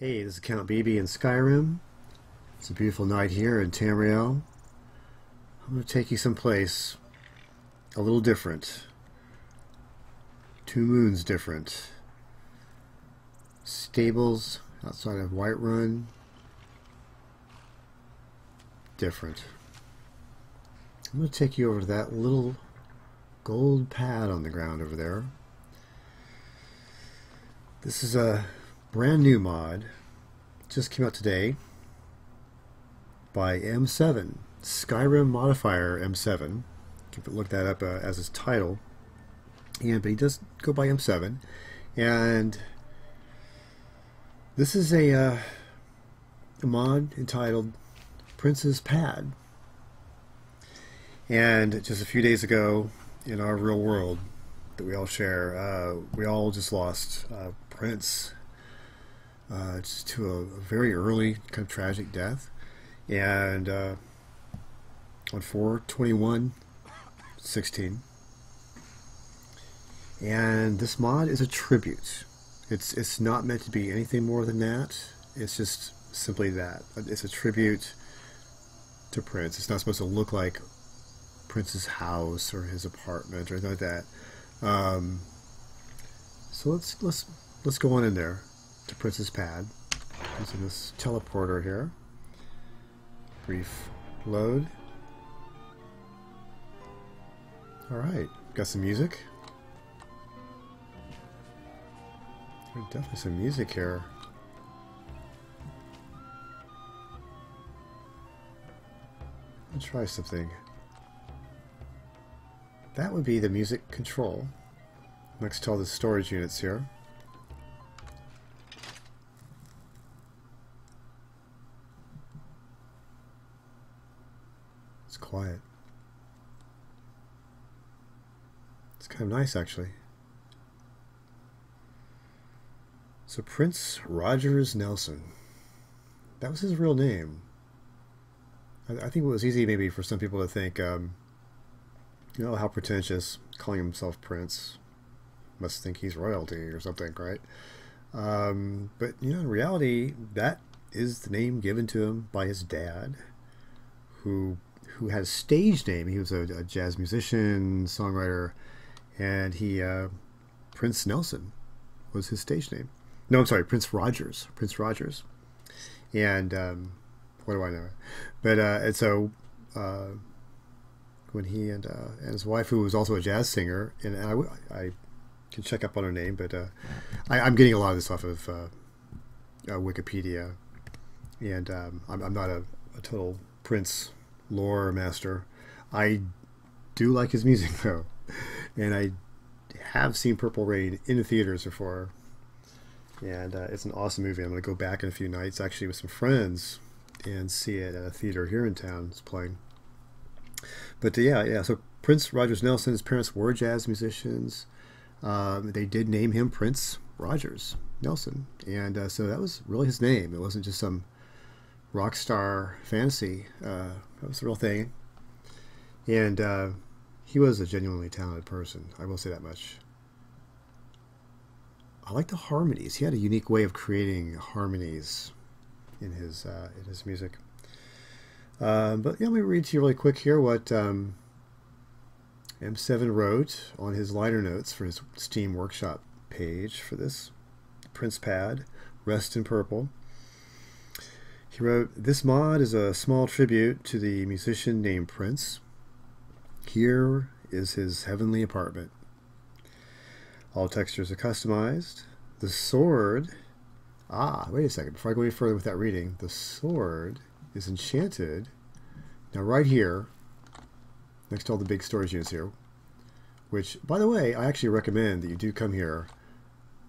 Hey, this is CountBB in Skyrim. It's a beautiful night here in Tamriel. I'm going to take you someplace a little different. 2 moons different. Stables outside of Whiterun. Different. I'm going to take you over to that little gold pad on the ground over there. This is a brand new mod. Just came out today by M7. Skyrim Modifier M7. You can look that up as his title. But he does go by M7. And this is a mod entitled Prince's Pad. And just a few days ago, in our real world that we all share, we all just lost Prince just to a very early, kind of tragic death. And on 4/21/16. And this mod is a tribute. It's not meant to be anything more than that. It's just simply that. It's a tribute to Prince. It's not supposed to look like Prince's house or his apartment or anything like that. So let's go on in there to Prince's Pad using this teleporter here. Brief load. Alright, got some music. There's definitely some music here. Let's try something. That would be the music control next to all the storage units here. It's quiet. It's kind of nice, actually. So Prince Rogers Nelson. That was his real name. I think it was easy maybe for some people to think, you know, how pretentious, calling himself Prince. Must think he's royalty or something, right? But, you know, in reality, that is the name given to him by his dad, who had a stage name. He was a jazz musician, songwriter, and Prince Nelson was his stage name. No, I'm sorry, Prince Rogers. Prince Rogers. And what do I know? But and so when he and his wife, who was also a jazz singer, and I can check up on her name, but I'm getting a lot of this off of Wikipedia, and I'm not a total Prince lore master. I do like his music though, and I have seen Purple Rain in the theaters before. And it's an awesome movie. I'm going to go back in a few nights, actually, with some friends and see it at a theater here in town. It's playing. But yeah. So Prince Rogers Nelson, his parents were jazz musicians. They did name him Prince Rogers Nelson. And so that was really his name. It wasn't just some rock star fantasy. That was the real thing. And he was a genuinely talented person. I will say that much. I like the harmonies. He had a unique way of creating harmonies in his music. But yeah, let me read to you really quick here what M7 wrote on his liner notes for his Steam Workshop page for this Prince Pad, Rest in Purple. He wrote, "This mod is a small tribute to the musician named Prince. Here is his heavenly apartment. All textures are customized. The sword..." Wait a second. Before I go any further with that reading, the sword is enchanted. Now right here, next to all the big storage units here, which, by the way, I actually recommend that you do come here.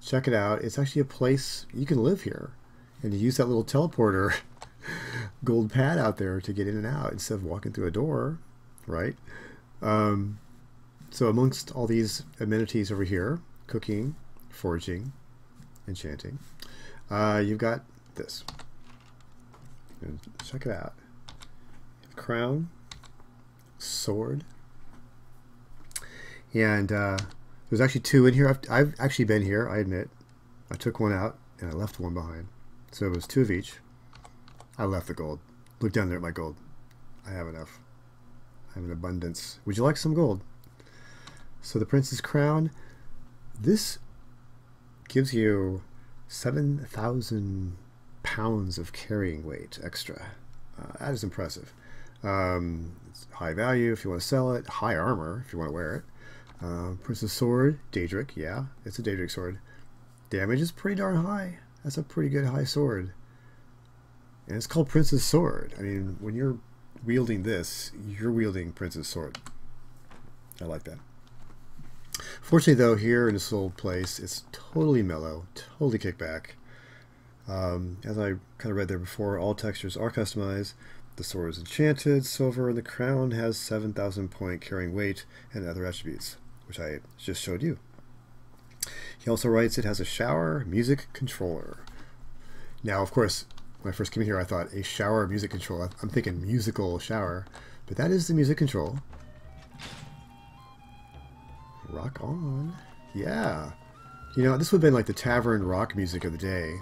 Check it out. It's actually a place you can live here. And you use that little teleporter gold pad out there to get in and out instead of walking through a door, right? So amongst all these amenities over here, cooking, foraging, enchanting, you've got this. And check it out. Crown, sword, and there's actually 2 in here. I've actually been here, I admit. I took one out and I left one behind. So it was 2 of each. I left the gold. Look down there at my gold. I have enough. I have an abundance. Would you like some gold? So the Prince's Crown. This gives you 7,000 pounds of carrying weight extra. That is impressive. It's high value if you want to sell it. High armor if you want to wear it. Prince's Sword. Daedric. Yeah, it's a Daedric sword. Damage is pretty darn high. That's a pretty good high sword. And it's called Prince's Sword. I mean, when you're wielding this, you're wielding Prince's Sword. I like that. Fortunately, though, here in this little place, it's totally mellow, totally kick back. As I kind of read there before, all textures are customized. The sword is enchanted, silver, and the crown has 7,000 point carrying weight and other attributes, which I just showed you. He also writes it has a shower music controller. Now, of course, when I first came here, I thought a shower music control. I'm thinking musical shower, but that is the music control. Rock on. Yeah. You know, this would have been like the tavern rock music of the day.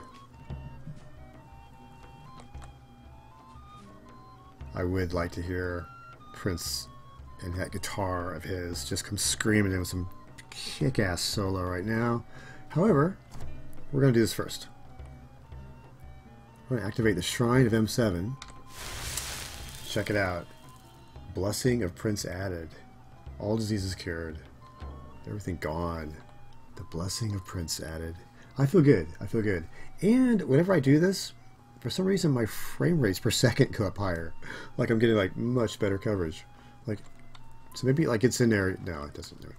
I would like to hear Prince and that guitar of his just come screaming in with some kick-ass solo right now. However, we're going to do this first. We're going to activate the Shrine of M7. Check it out. Blessing of Prince added. All diseases cured. Everything gone. The Blessing of Prince added. I feel good. I feel good. And whenever I do this, for some reason my frame rates per second go up higher. Like I'm getting like much better coverage. Like, so maybe like it's in there. No, it doesn't. No,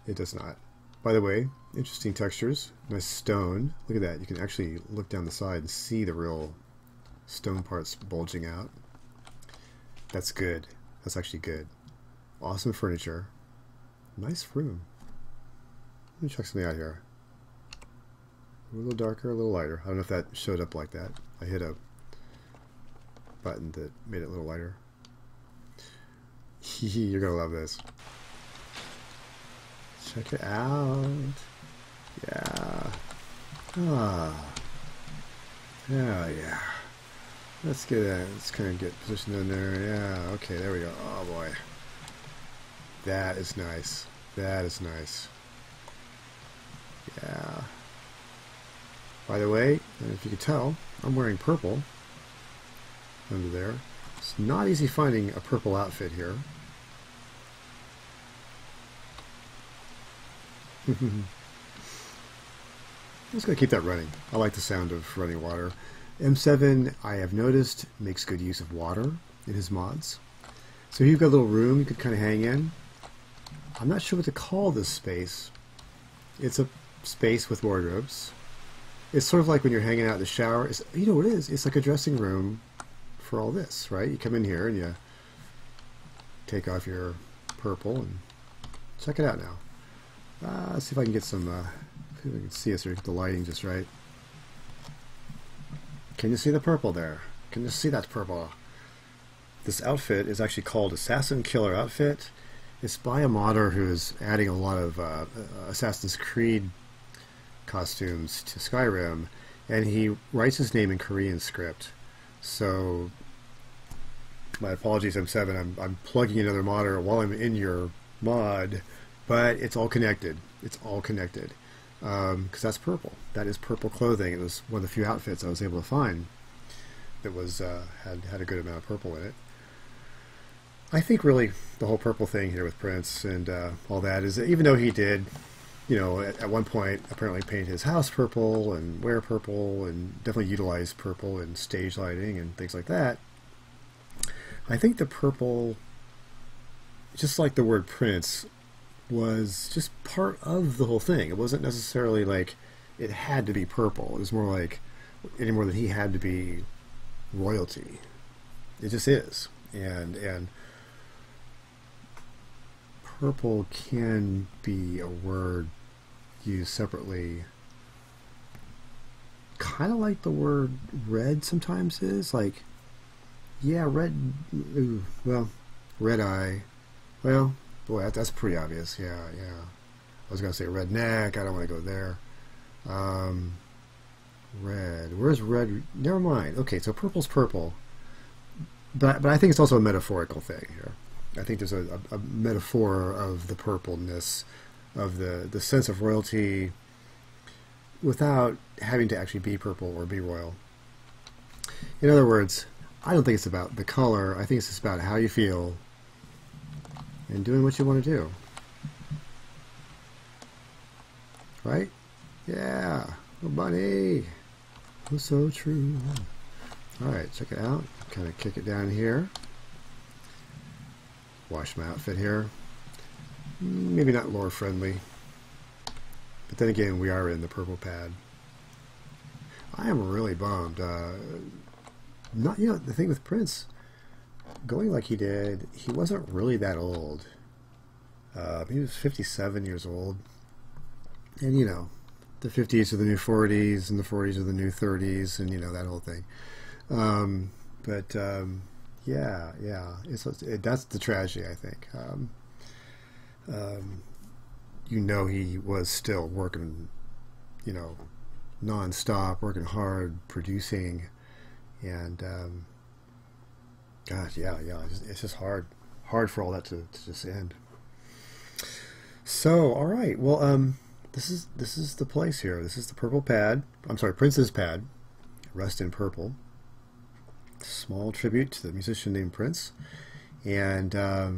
it does not. By the way, interesting textures. Nice stone. Look at that. You can actually look down the side and see the real stone parts bulging out. That's good. That's actually good. Awesome furniture. Nice room. Let me check something out here. A little darker, a little lighter. I don't know if that showed up like that. I hit a button that made it a little lighter. You're gonna love this. Check it out. Yeah. Ah. Yeah, yeah. Let's get that. Let's kind of get positioned in there. Yeah. Okay. There we go. Oh boy. That is nice. That is nice. Yeah. By the way, if you can tell, I'm wearing purple under there. It's not easy finding a purple outfit here. I'm just going to keep that running. I like the sound of running water. M7, I have noticed, makes good use of water in his mods. So you've got a little room you could kind of hang in. I'm not sure what to call this space. It's a space with wardrobes. It's sort of like when you're hanging out in the shower. You know what it is? It's like a dressing room for all this, right? You come in here and you take off your purple and check it out now. Let's see if I can get some, see if I can see us here, get the lighting just right. Can you see the purple there? Can you see that purple? This outfit is actually called Assassin Killer Outfit. It's by a modder who is adding a lot of Assassin's Creed costumes to Skyrim, and he writes his name in Korean script. So, my apologies, M7. I'm plugging another modder while I'm in your mod, but it's all connected. It's all connected because that's purple. That is purple clothing. It was one of the few outfits I was able to find that was had a good amount of purple in it. I think really the whole purple thing here with Prince and all that is that even though he did, you know, at one point apparently paint his house purple and wear purple and definitely utilize purple in stage lighting and things like that, I think the purple, just like the word Prince, was just part of the whole thing. It wasn't necessarily like it had to be purple. It was more like any more than he had to be royalty. It just is. And purple can be a word used separately, kind of like the word red sometimes is. Like, yeah, red, ooh, well, red eye. Well, boy, that's pretty obvious. Yeah, yeah. I was going to say redneck. I don't want to go there. Red. Where's red? Never mind. Okay, so purple's purple. But I think it's also a metaphorical thing here. I think there's a metaphor of the purpleness, of the sense of royalty, without having to actually be purple or be royal. In other words, I don't think it's about the color. I think it's just about how you feel and doing what you want to do. Right? Yeah. Oh, bunny. It's so true. Alright, check it out. Kind of kick it down here. Wash my outfit here. Maybe not lore friendly. But then again, we are in the purple pad. I am really bummed. Not, you know, the thing with Prince, going like he did, he wasn't really that old. He was 57 years old. And, you know, the 50s are the new 40s, and the 40s are the new 30s, and, you know, that whole thing. Yeah, that's the tragedy, I think. You know, he was still working, you know, non-stop, working hard, producing, and God, yeah, it's just hard for all that to just end. So, all right, well, this is the place here. This is the purple pad. I'm sorry, Prince's pad. Rest in purple. Small tribute to the musician named Prince, and I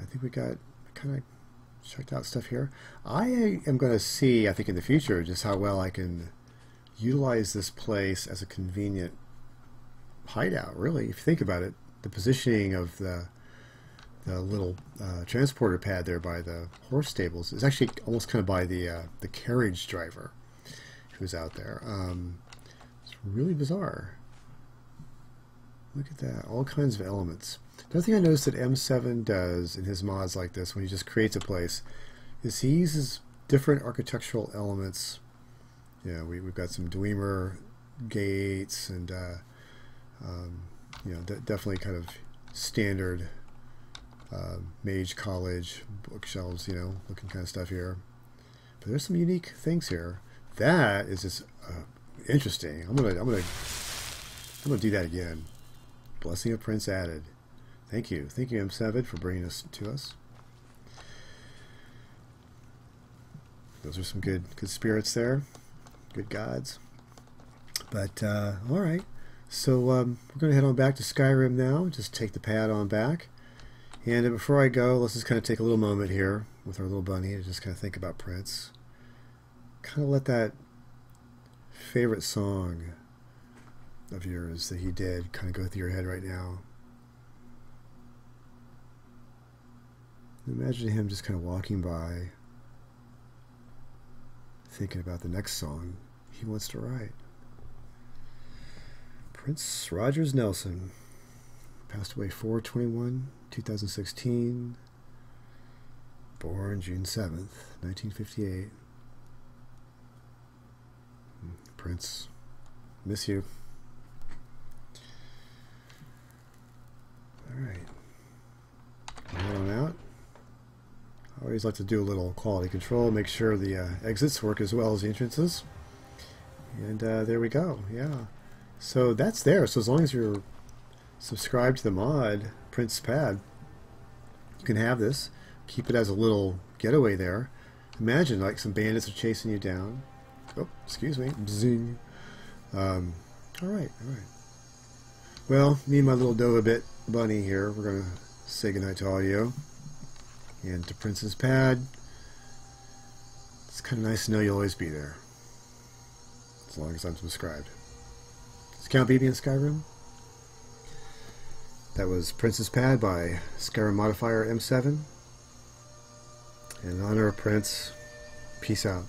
think we got kind of checked out stuff here. I am going to see, I think in the future, just how well I can utilize this place as a convenient hideout. Really, if you think about it, the positioning of the little transporter pad there by the horse stables is actually almost kind of by the carriage driver who's out there. It's really bizarre. Look at that, all kinds of elements. Another thing I noticed that M7 does in his mods like this, when he just creates a place, is he uses different architectural elements. Yeah, we've got some Dwemer gates and you know, definitely kind of standard Mage College bookshelves, you know, looking kind of stuff here. But there's some unique things here. That is just interesting. I'm gonna do that again. Blessing of Prince added. Thank you M7 for bringing this to us. Those are some good spirits there, good gods. But all right, so we're going to head on back to Skyrim now. Just take the pad on back, and before I go, let's just kind of take a little moment here with our little bunny to just kind of think about Prince. Kind of let that favorite song of yours that he did kind of go through your head right now. Imagine him just kind of walking by, thinking about the next song he wants to write. Prince Rogers Nelson passed away 4/21/2016, born June 7th, 1958. Prince, miss you. All right, head on out. I always like to do a little quality control, make sure the exits work as well as the entrances. And there we go. Yeah. So that's there. So as long as you're subscribed to the mod, Prince Pad, you can have this. Keep it as a little getaway there. Imagine like some bandits are chasing you down. Oh, excuse me. Zing. All right. Well, me and my little Dovabit bunny here, we're going to say goodnight to all you. And to Prince's Pad, it's kind of nice to know you'll always be there. As long as I'm subscribed. It's CountBB in Skyrim. That was Prince's Pad by Skyrim Modifier M7. In honor of Prince, peace out.